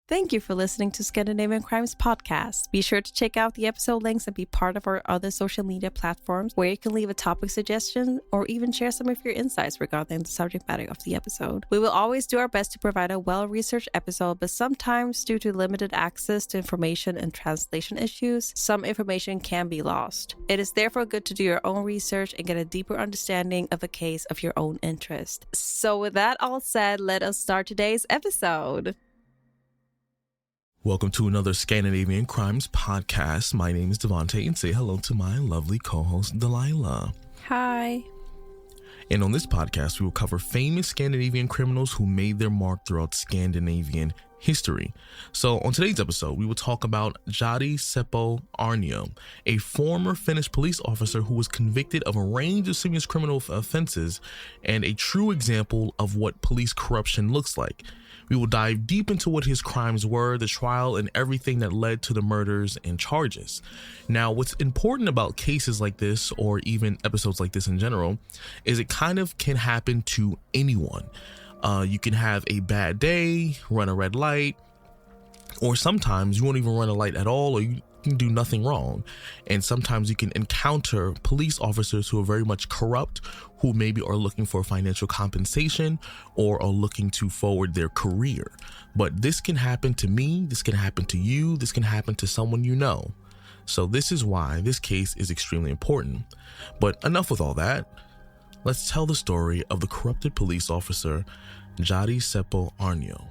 Thank you for listening to Scandinavian Crimes Podcast. Be sure to check out the episode links and be part of our other social media platforms where you can leave a topic suggestion or even share some of your insights regarding the subject matter of the episode. We will always do our best to provide a well-researched episode, but sometimes due to limited access to information and translation issues, some information can be lost. It is therefore good to do your own research and get a deeper understanding of a case of your own interest. So with that all said, let us start today's episode. Welcome to another Scandinavian Crimes Podcast. My name is Devante, and say hello to my lovely co-host, Delila. Hi. And on this podcast, we will cover famous Scandinavian criminals who made their mark throughout Scandinavian history. So on today's episode, we will talk about Jari Seppo Aarnio, a former Finnish police officer who was convicted of a range of serious criminal offenses and a true example of what police corruption looks like. We will dive deep into what his crimes were, the trial, and everything that led to the murders and charges. Now, what's important about cases like this, or even episodes like this in general, is it kind of can happen to anyone. You can have a bad day, run a red light, or sometimes you won't even run a light at all, or you can do nothing wrong. And sometimes you can encounter police officers who are very much corrupt, who maybe are looking for financial compensation or are looking to forward their career. But this can happen to me, this can happen to you, this can happen to someone you know. So this is why this case is extremely important. But enough with all that. Let's tell the story of the corrupted police officer, Jari Seppo Aarnio.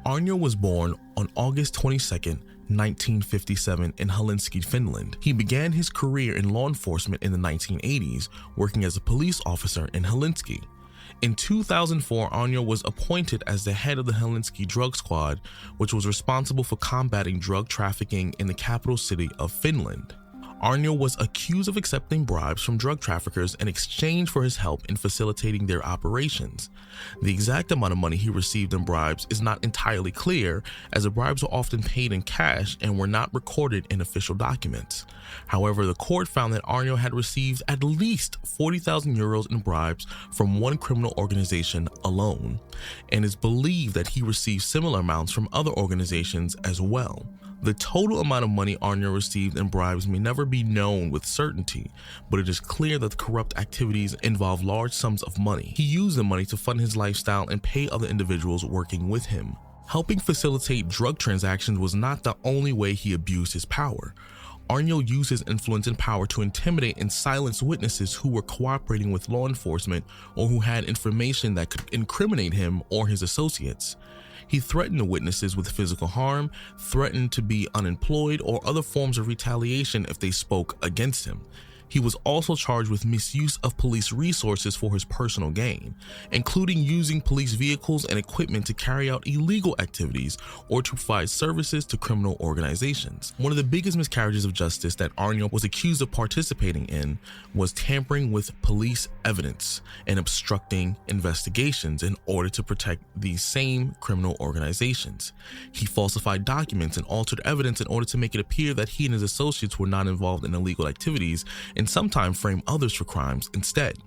Aarnio was born on August 22nd, 1957 in Helsinki, Finland. He began his career in law enforcement in the 1980s, working as a police officer in Helsinki. In 2004, Aarnio was appointed as the head of the Helsinki Drug Squad, which was responsible for combating drug trafficking in the capital city of Finland. Aarnio was accused of accepting bribes from drug traffickers in exchange for his help in facilitating their operations. The exact amount of money he received in bribes is not entirely clear, as the bribes were often paid in cash and were not recorded in official documents. However, the court found that Aarnio had received at least 40,000 euros in bribes from one criminal organization alone, and it's believed that he received similar amounts from other organizations as well. The total amount of money Aarnio received in bribes may never be known with certainty, but it is clear that the corrupt activities involve large sums of money. He used the money to fund his lifestyle and pay other individuals working with him. Helping facilitate drug transactions was not the only way he abused his power. Aarnio used his influence and power to intimidate and silence witnesses who were cooperating with law enforcement or who had information that could incriminate him or his associates. He threatened the witnesses with physical harm, threatened to be unemployed, or other forms of retaliation if they spoke against him. He was also charged with misuse of police resources for his personal gain, including using police vehicles and equipment to carry out illegal activities or to provide services to criminal organizations. One of the biggest miscarriages of justice that Aarnio was accused of participating in was tampering with police evidence and obstructing investigations in order to protect these same criminal organizations. He falsified documents and altered evidence in order to make it appear that he and his associates were not involved in illegal activities, and sometimes frame others for crimes instead.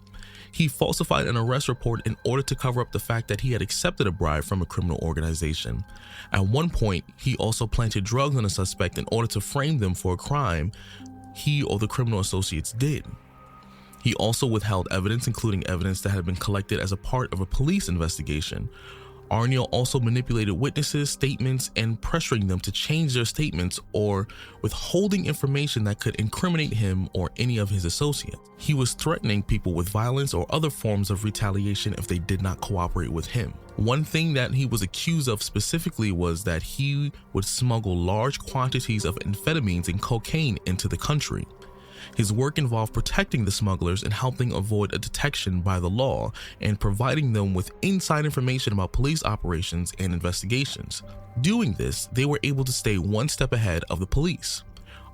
He falsified an arrest report in order to cover up the fact that he had accepted a bribe from a criminal organization. At one point, he also planted drugs on a suspect in order to frame them for a crime he or the criminal associates did. He also withheld evidence, including evidence that had been collected as a part of a police investigation. Aarnio also manipulated witnesses' statements and pressuring them to change their statements or withholding information that could incriminate him or any of his associates. He was threatening people with violence or other forms of retaliation if they did not cooperate with him. One thing that he was accused of specifically was that he would smuggle large quantities of amphetamines and cocaine into the country. His work involved protecting the smugglers and helping avoid a detection by the law and providing them with inside information about police operations and investigations. Doing this, they were able to stay one step ahead of the police.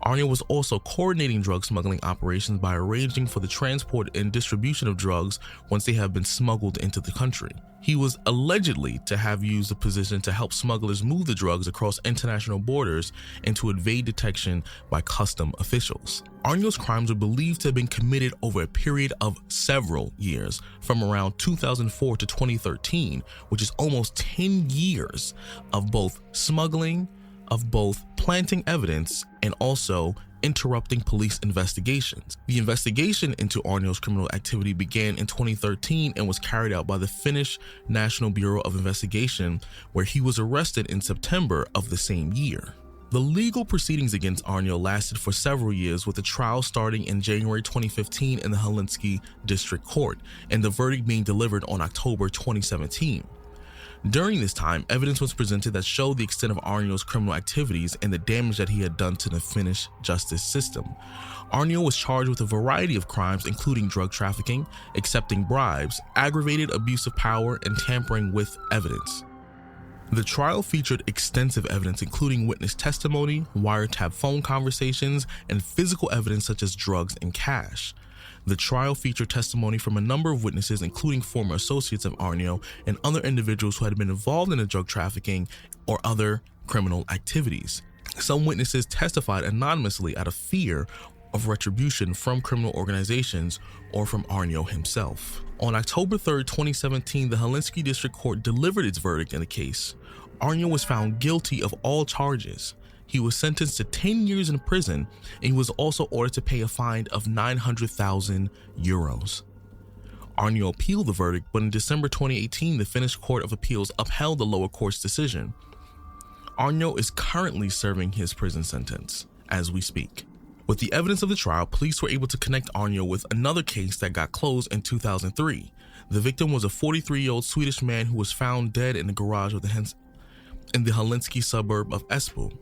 Aarnio was also coordinating drug smuggling operations by arranging for the transport and distribution of drugs once they have been smuggled into the country. He was allegedly to have used the position to help smugglers move the drugs across international borders and to evade detection by custom officials. Aarnio's crimes are believed to have been committed over a period of several years, from around 2004 to 2013, which is almost 10 years of both smuggling, of both planting evidence, and also interrupting police investigations. The investigation into Aarnio's criminal activity began in 2013 and was carried out by the Finnish National Bureau of Investigation, where he was arrested in September of the same year. The legal proceedings against Aarnio lasted for several years, with the trial starting in January 2015 in the Helsinki District Court and the verdict being delivered on October 2017. During this time, evidence was presented that showed the extent of Aarnio's criminal activities and the damage that he had done to the Finnish justice system. Aarnio was charged with a variety of crimes, including drug trafficking, accepting bribes, aggravated abuse of power, and tampering with evidence. The trial featured extensive evidence, including witness testimony, wiretap phone conversations, and physical evidence such as drugs and cash. The trial featured testimony from a number of witnesses, including former associates of Aarnio and other individuals who had been involved in the drug trafficking or other criminal activities. Some witnesses testified anonymously out of fear of retribution from criminal organizations or from Aarnio himself. On October 3, 2017, the Helsinki District Court delivered its verdict in the case. Aarnio was found guilty of all charges. He was sentenced to 10 years in prison, and he was also ordered to pay a fine of 900,000 euros. Aarnio appealed the verdict, but in December 2018, the Finnish Court of Appeals upheld the lower court's decision. Aarnio is currently serving his prison sentence as we speak. With the evidence of the trial, police were able to connect Aarnio with another case that got closed in 2003. The victim was a 43-year-old Swedish man who was found dead in the garage of in the Helsinki suburb of Espoo.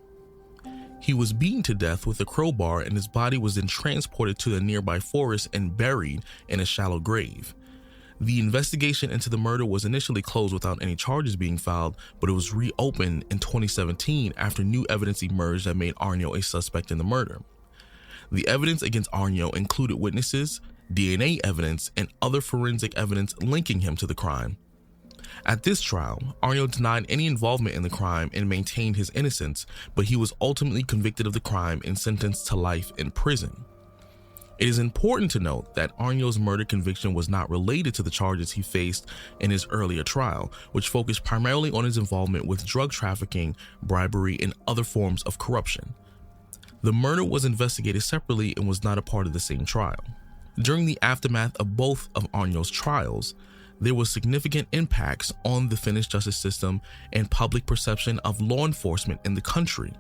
He was beaten to death with a crowbar, and his body was then transported to the nearby forest and buried in a shallow grave. The investigation into the murder was initially closed without any charges being filed, but it was reopened in 2017 after new evidence emerged that made Aarnio a suspect in the murder. The evidence against Aarnio included witnesses, DNA evidence, and other forensic evidence linking him to the crime. At this trial, Aarnio denied any involvement in the crime and maintained his innocence, but he was ultimately convicted of the crime and sentenced to life in prison. It is important to note that Aarnio's murder conviction was not related to the charges he faced in his earlier trial, which focused primarily on his involvement with drug trafficking, bribery, and other forms of corruption. The murder was investigated separately and was not a part of the same trial. During the aftermath of both of Aarnio's trials, there was significant impacts on the Finnish justice system and public perception of law enforcement in the country.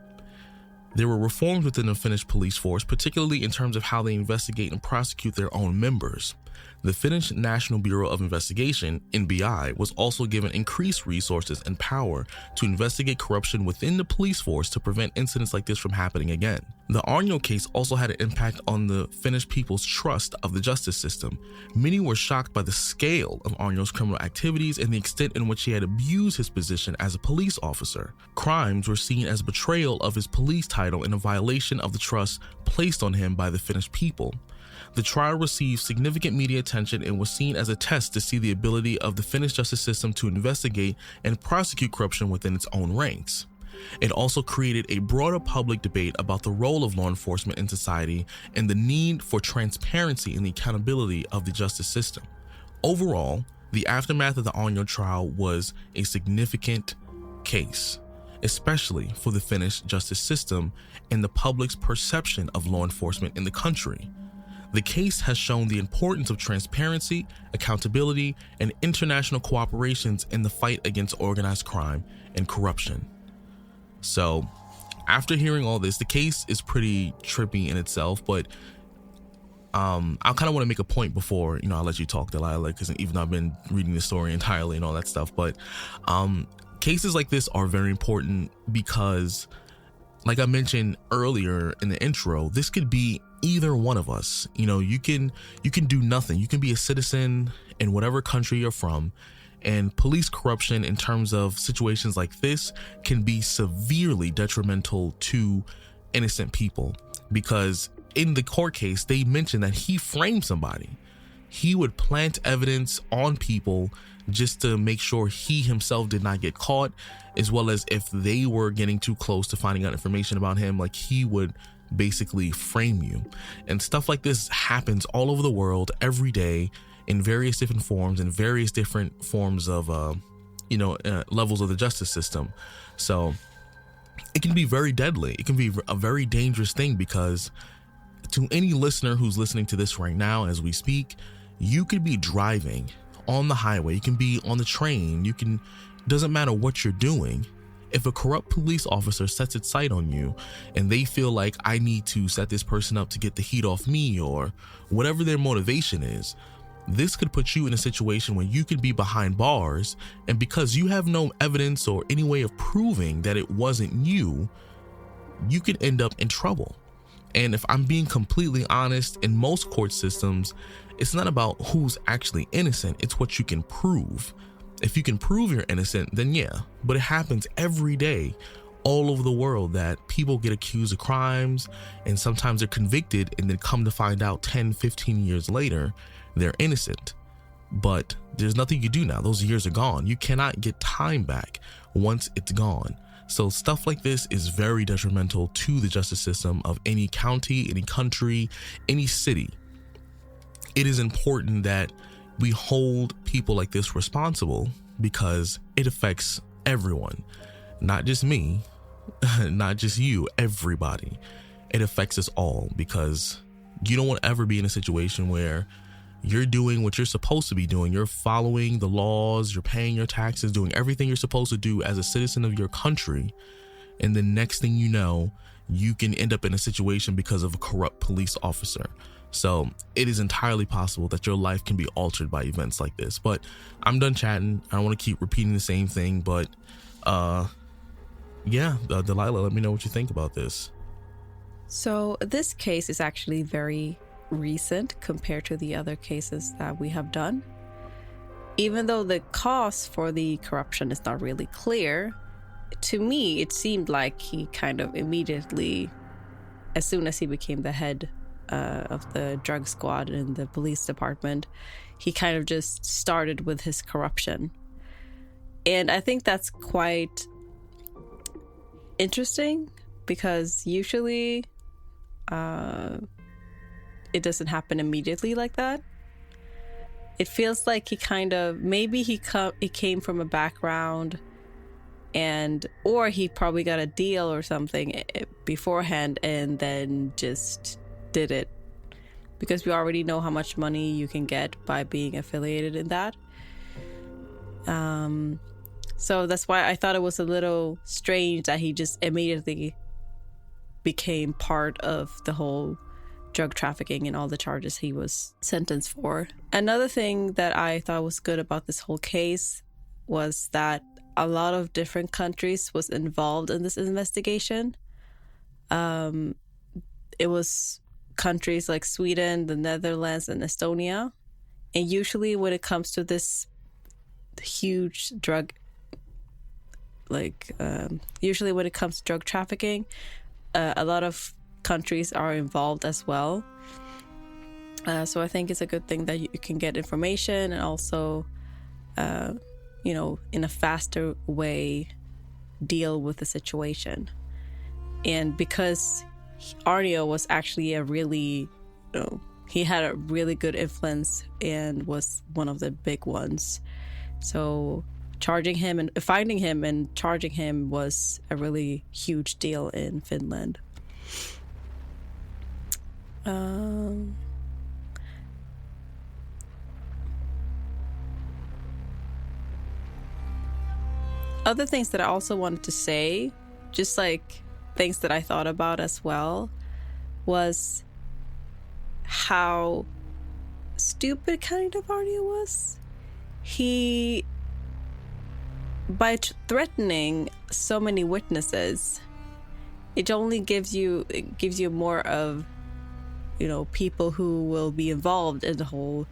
There were reforms within the Finnish police force, particularly in terms of how they investigate and prosecute their own members. The Finnish National Bureau of Investigation, NBI, was also given increased resources and power to investigate corruption within the police force to prevent incidents like this from happening again. The Aarnio case also had an impact on the Finnish people's trust of the justice system. Many were shocked by the scale of Aarnio's criminal activities and the extent in which he had abused his position as a police officer. Crimes were seen as betrayal of his police title and a violation of the trust placed on him by the Finnish people. The trial received significant media attention and was seen as a test to see the ability of the Finnish justice system to investigate and prosecute corruption within its own ranks. It also created a broader public debate about the role of law enforcement in society and the need for transparency and the accountability of the justice system. Overall, the aftermath of the Aarnio trial was a significant case, especially for the Finnish justice system and the public's perception of law enforcement in the country. The case has shown the importance of transparency, accountability, and international cooperations in the fight against organized crime and corruption. So, after hearing all this, the case is pretty trippy in itself, but I kind of want to make a point before, I let you talk, Delila, because even though I've been reading the story entirely and all that stuff, but cases like this are very important because, like I mentioned earlier in the intro, this could be either one of us. You can do nothing. You can be a citizen in whatever country you're from, and police corruption in terms of situations like this can be severely detrimental to innocent people. because in the court case, they mentioned that he framed somebody. He would plant evidence on people just to make sure he himself did not get caught, as well as if they were getting too close to finding out information about him, like he would basically frame you. And stuff like this happens all over the world every day in various different forms and various different forms of, levels of the justice system. So it can be very deadly. It can be a very dangerous thing, because to any listener who's listening to this right now as we speak, you could be driving on the highway, you can be on the train, doesn't matter what you're doing. If a corrupt police officer sets its sight on you and they feel like, I need to set this person up to get the heat off me, or whatever their motivation is, this could put you in a situation where you could be behind bars, and because you have no evidence or any way of proving that it wasn't you could end up in trouble. And if I'm being completely honest, in most court systems, it's not about who's actually innocent, it's what you can prove. If you can prove you're innocent, then yeah, but it happens every day all over the world that people get accused of crimes, and sometimes they're convicted, and then come to find out 10, 15 years later, they're innocent. But there's nothing you do now. Those years are gone. You cannot get time back once it's gone. So stuff like this is very detrimental to the justice system of any county, any country, any city. It is important that we hold people like this responsible, because it affects everyone, not just me, not just you, everybody. It affects us all, because you don't want to ever be in a situation where you're doing what you're supposed to be doing. You're following the laws, you're paying your taxes, doing everything you're supposed to do as a citizen of your country. And the next thing you know, you can end up in a situation because of a corrupt police officer. So it is entirely possible that your life can be altered by events like this. But I'm done chatting. I don't want to keep repeating the same thing, but Delila, let me know what you think about this. So this case is actually very recent compared to the other cases that we have done. Even though the cause for the corruption is not really clear, to me it seemed like he kind of immediately, as soon as he became the head of the drug squad in the police department, he kind of just started with his corruption. And I think that's quite interesting, because usually it doesn't happen immediately like that. It feels like he kind of, maybe he came from a background, or he probably got a deal or something beforehand and then just did it, because we already know how much money you can get by being affiliated in that. So that's why I thought it was a little strange that he just immediately became part of the whole drug trafficking and all the charges he was sentenced for. Another thing that I thought was good about this whole case was that a lot of different countries was involved in this investigation. It was countries like Sweden, the Netherlands, and Estonia. And usually when it comes to this huge drug, usually when it comes to drug trafficking, a lot of countries are involved as well. So I think it's a good thing that you can get information and also, in a faster way, deal with the situation. And because Aarnio was actually he had a really good influence and was one of the big ones. So charging him and finding him and charging him was a really huge deal in Finland. Other things that I also wanted to say, just like things that I thought about as well, was how stupid kind of Aarnio was. He, by threatening so many witnesses, it only gives you more of, people who will be involved in the whole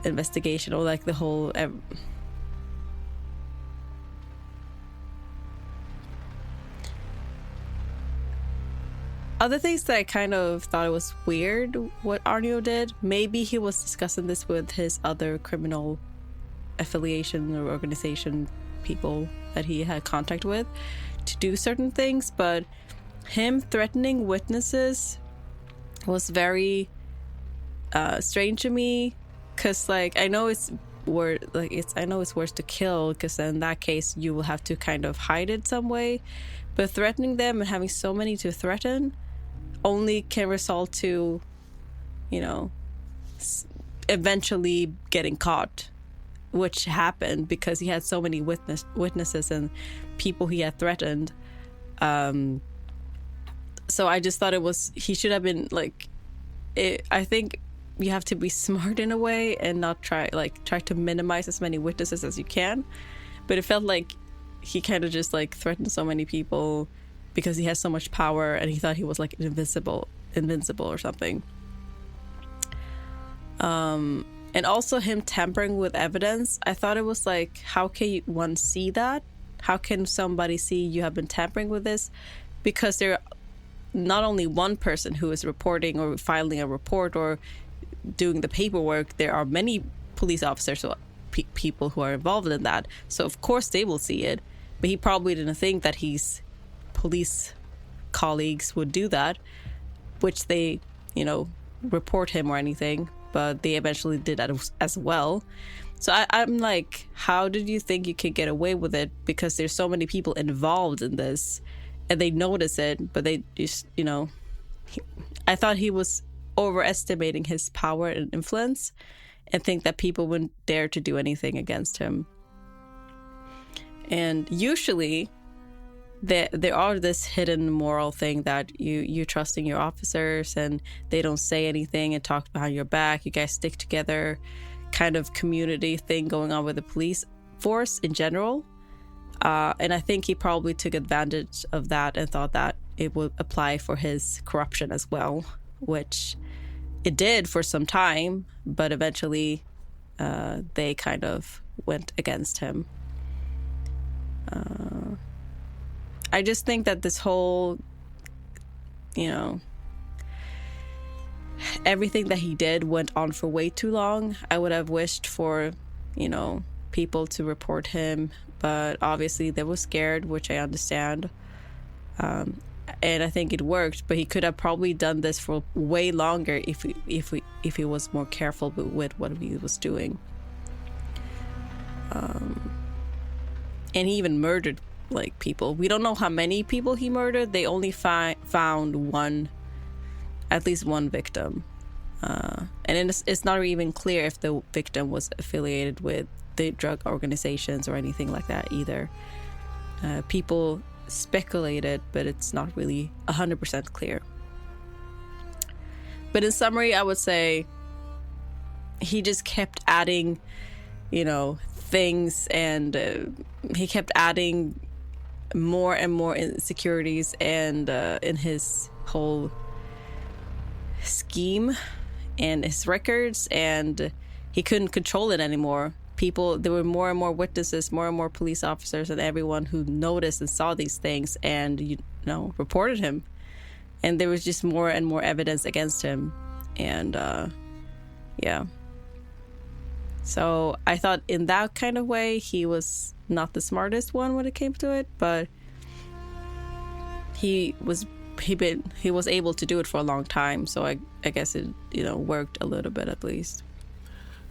investigation, or like the whole other things that I kind of thought it was weird what Aarnio did, maybe he was discussing this with his other criminal affiliation or organization people that he had contact with to do certain things, but him threatening witnesses was very strange to me, because like I know it's worse to kill, because in that case you will have to kind of hide it some way, but threatening them and having so many to threaten only can result to, you know, eventually getting caught, which happened because he had so many witnesses and people he had threatened. So I just thought he should have been like, I think you have to be smart in a way and not try to minimize as many witnesses as you can. But it felt like he kind of just like threatened so many people because he has so much power and he thought he was like invincible or something. And also him tampering with evidence. I thought it was like, how can one see that? How can somebody see you have been tampering with this? Because there not only one person who is reporting or filing a report or doing the paperwork, there are many police officers or people who are involved in that. So of course they will see it, but he probably didn't think that his police colleagues would do that, which they, you know, report him or anything, but they eventually did that as well. So I'm like, how did you think you could get away with it? Because there's so many people involved in this and they notice it, but they just, you know, I thought he was overestimating his power and influence and think that people wouldn't dare to do anything against him. And usually there are this hidden moral thing that you're trusting your officers and they don't say anything and talk behind your back. You guys stick together, kind of community thing going on with the police force in general. And I think he probably took advantage of that and thought that it would apply for his corruption as well, which it did for some time, but eventually they kind of went against him. I just think that this whole, you know, everything that he did went on for way too long. I would have wished for, you know, people to report him, but obviously they were scared, which I understand. And I think it worked, but he could have probably done this for way longer if he was more careful with what he was doing. And he even murdered like people. We don't know how many people he murdered. They only found at least one victim, and it's not even clear if the victim was affiliated with the drug organizations or anything like that either. People speculated, but it's not really 100% clear. But in summary, I would say he just kept adding, you know, things, and he kept adding more and more insecurities and in his whole scheme and his records, and he couldn't control it anymore. There were more and more witnesses, more and more police officers, and everyone who noticed and saw these things and, you know, reported him. And there was just more and more evidence against him. And yeah. So I thought in that kind of way, he was not the smartest one when it came to it, but he was able to do it for a long time. So I guess it, you know, worked a little bit at least.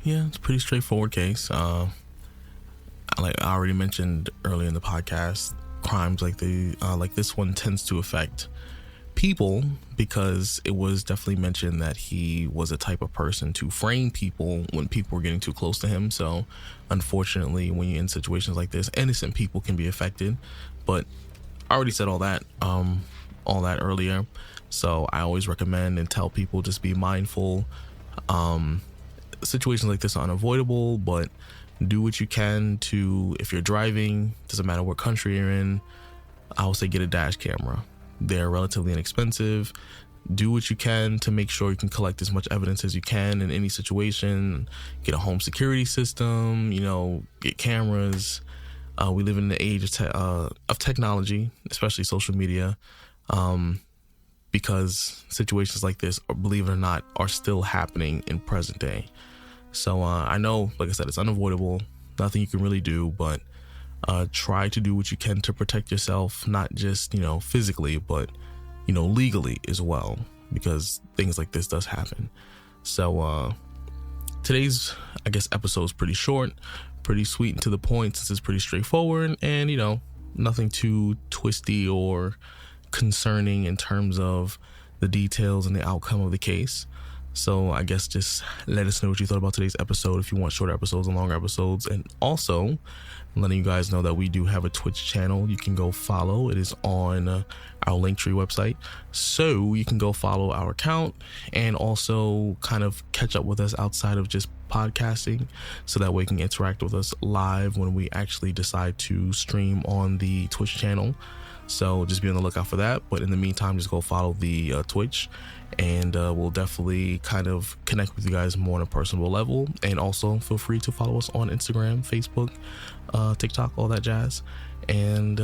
Yeah, it's a pretty straightforward case. Like I already mentioned earlier in the podcast, crimes like this one tends to affect people because it was definitely mentioned that he was a type of person to frame people when people were getting too close to him. So unfortunately, when you're in situations like this, innocent people can be affected. But I already said all that earlier. So I always recommend and tell people just be mindful. Situations like this are unavoidable, but do what you can to, if you're driving, doesn't matter what country you're in, I would say get a dash camera. They're relatively inexpensive. Do what you can to make sure you can collect as much evidence as you can in any situation. Get a home security system, you know, get cameras. We live in the age of technology, especially social media. because situations like this, believe it or not, are still happening in present day. So I know, like I said, it's unavoidable, nothing you can really do, but try to do what you can to protect yourself, not just, physically, but, legally as well, because things like this does happen. So today's, I guess, episode is pretty short, pretty sweet and to the point, since it's pretty straightforward and, nothing too twisty or concerning in terms of the details and the outcome of the case. So I guess just let us know what you thought about today's episode if you want shorter episodes and longer episodes. And also letting you guys know that we do have a Twitch channel you can go follow. It is on our Linktree website. So you can go follow our account and also kind of catch up with us outside of just podcasting, so that way you can interact with us live when we actually decide to stream on the Twitch channel. So just be on the lookout for that. But in the meantime, just go follow the Twitch, and we'll definitely kind of connect with you guys more on a personal level. And also feel free to follow us on Instagram, Facebook, TikTok, all that jazz. And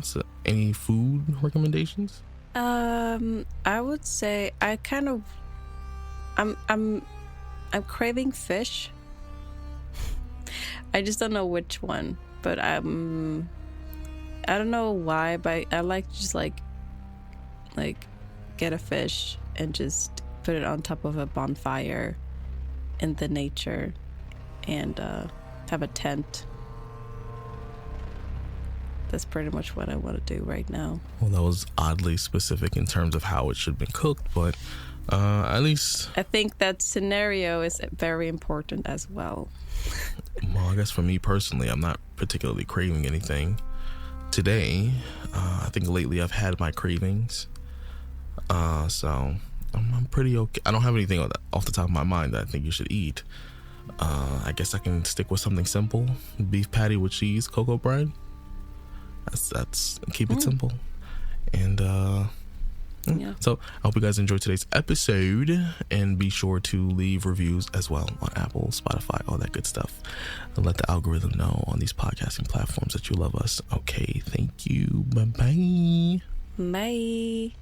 so any food recommendations? I would say I'm craving fish. I just don't know which one, but I don't know why, but I like just like get a fish and just put it on top of a bonfire in the nature and have a tent. That's pretty much what I want to do right now. Well, that was oddly specific in terms of how it should have been cooked, but at least I think that scenario is very important as well. Well, I guess for me personally, I'm not particularly craving anything today. I think lately I've had my cravings, so I'm pretty okay. I don't have anything off the top of my mind that I think you should eat. I guess I can stick with something simple: beef patty with cheese, cocoa bread. That's keep it simple. And yeah. So I hope you guys enjoyed today's episode, and be sure to leave reviews as well on Apple, Spotify, all that good stuff, and let the algorithm know on these podcasting platforms that you love us. Okay, thank you. Bye. Bye.